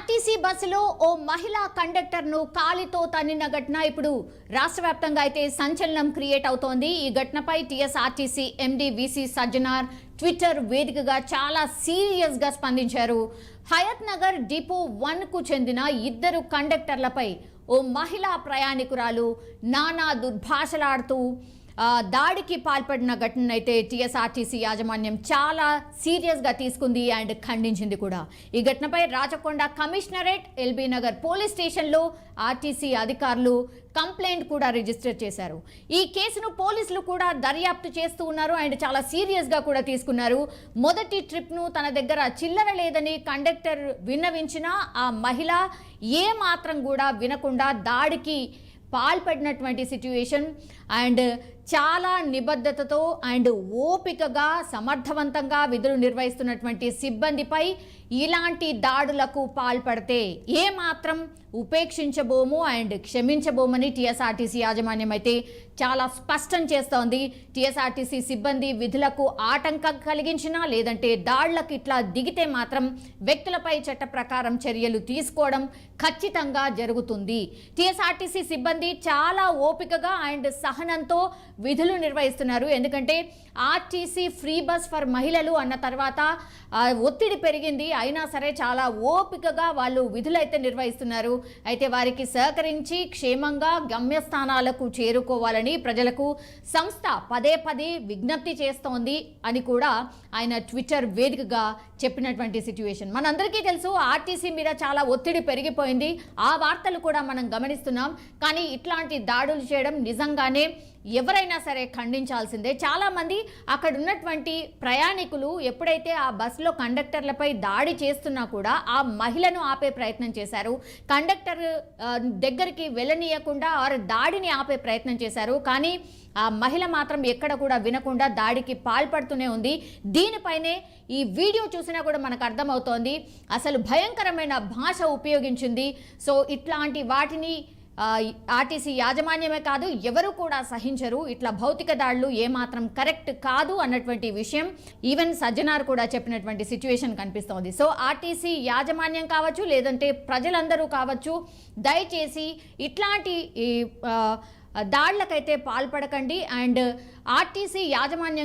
RTC బస్సులో ఓ మహిళా కండక్టర్ను కాలితో తన్నిన ఘటన ఇప్పుడు రాష్ట్ర వ్యాప్తంగా అయితే సంచలనం క్రియేట్ అవుతోంది. ఈ ఘటనపై TSRTC MD VC Sajjanar Twitter వేదికగా చాలా సీరియస్గా స్పందించారు. హయత్ నగర్ డిపో 1కు చెందిన ఇద్దరు కండక్టర్లపై ఓ మహిళా ప్రయాణికురాలు నానా దుర్భాషలాడుతూ దాడికి పాల్పడిన ఘటనైతే టీఎస్ఆర్టీసీ యాజమాన్యం చాలా సీరియస్గా తీసుకుంది అండ్ ఖండించింది కూడా. ఈ ఘటనపై Rachakonda commissionerate, LB Nagar police స్టేషన్లో ఆర్టీసీ అధికారులు కంప్లైంట్ కూడా రిజిస్టర్ చేశారు. ఈ కేసును పోలీసులు కూడా దర్యాప్తు చేస్తూ ఉన్నారు అండ్ చాలా సీరియస్గా కూడా తీసుకున్నారు. మొదటి ట్రిప్ను తన దగ్గర చిల్లర లేదని కండక్టర్ విన్నవించినా ఆ మహిళ ఏ మాత్రం కూడా వినకుండా దాడికి పాల్పడినటువంటి సిట్యుయేషన్ అండ్ చాలా నిబద్ధతతో అండ్ ఓపికగా సమర్థవంతంగా విధులు నిర్వహిస్తున్నటువంటి సిబ్బందిపై ఇలాంటి దాడులకు పాల్పడితే ఏమాత్రం ఉపేక్షించబోము అండ్ క్షమించబోమని టీఎస్ఆర్టీసీ యాజమాన్యం అయితే చాలా స్పష్టం చేస్తోంది. టీఎస్ఆర్టీసీ సిబ్బంది విధులకు ఆటంకం కలిగించినా లేదంటే దాడులకు ఇట్లా దిగితే మాత్రం వ్యక్తులపై చట్ట ప్రకారం చర్యలు తీసుకోవడం ఖచ్చితంగా జరుగుతుంది. టీఎస్ఆర్టీసీ సిబ్బంది చాలా ఓపికగా అండ్ సహనంతో విధులు నిర్వహిస్తున్నారు. ఎందుకంటే ఆర్టీసీ ఫ్రీ బస్ ఫర్ మహిళలు అన్న తర్వాత ఒత్తిడి పెరిగింది. అయినా సరే చాలా ఓపికగా వాళ్ళు విధులైతే నిర్వహిస్తున్నారు. అయితే వారికి సహకరించి క్షేమంగా గమ్యస్థానాలకు చేరుకోవాలని ప్రజలకు సంస్థ పదే పదే విజ్ఞప్తి చేస్తోంది అని కూడా ఆయన ట్విట్టర్ వేదికగా చెప్పినటువంటి సిట్యుయేషన్ మనందరికీ తెలుసు. ఆర్టీసీ మీద చాలా ఒత్తిడి పెరిగిపోయింది. ఆ వార్తలు కూడా మనం గమనిస్తున్నాం. కానీ ఇట్లాంటి దాడులు చేయడం నిజంగానే ఎవరైనా సరే ఖండించాల్సిందే. చాలామంది అక్కడ ఉన్నటువంటి ప్రయాణికులు ఎప్పుడైతే ఆ బస్సులో కండక్టర్లపై దాడి చేస్తున్నా కూడా ఆ మహిళను ఆపే ప్రయత్నం చేశారు. కండక్టర్ దగ్గరికి వెళ్ళనీయకుండా ఆరు దాడిని ఆపే ప్రయత్నం చేశారు. కానీ ఆ మహిళ మాత్రం ఎక్కడ కూడా వినకుండా దాడికి పాల్పడుతూనే ఉంది. దీనిపైనే ఈ వీడియో చూసినా కూడా మనకు అర్థమవుతోంది అసలు భయంకరమైన భాష ఉపయోగించింది. సో ఇట్లాంటి వాటిని ఆర్టీసీ యాజమాన్యమే కాదు ఎవరు కూడా సహించరు. ఇట్లా భౌతిక దాడులు ఏమాత్రం కరెక్ట్ కాదు అన్నటువంటి విషయం ఈవెన్ సజ్జనార్ కూడా చెప్పినటువంటి సిచ్యువేషన్ కనిపిస్తోంది. సో ఆర్టీసీ యాజమాన్యం కావచ్చు లేదంటే ప్రజలందరూ కావచ్చు, దయచేసి ఇట్లాంటి దాడులకైతే పాల్పడకండి. అండ్ ఆర్టీసీ యాజమాన్యం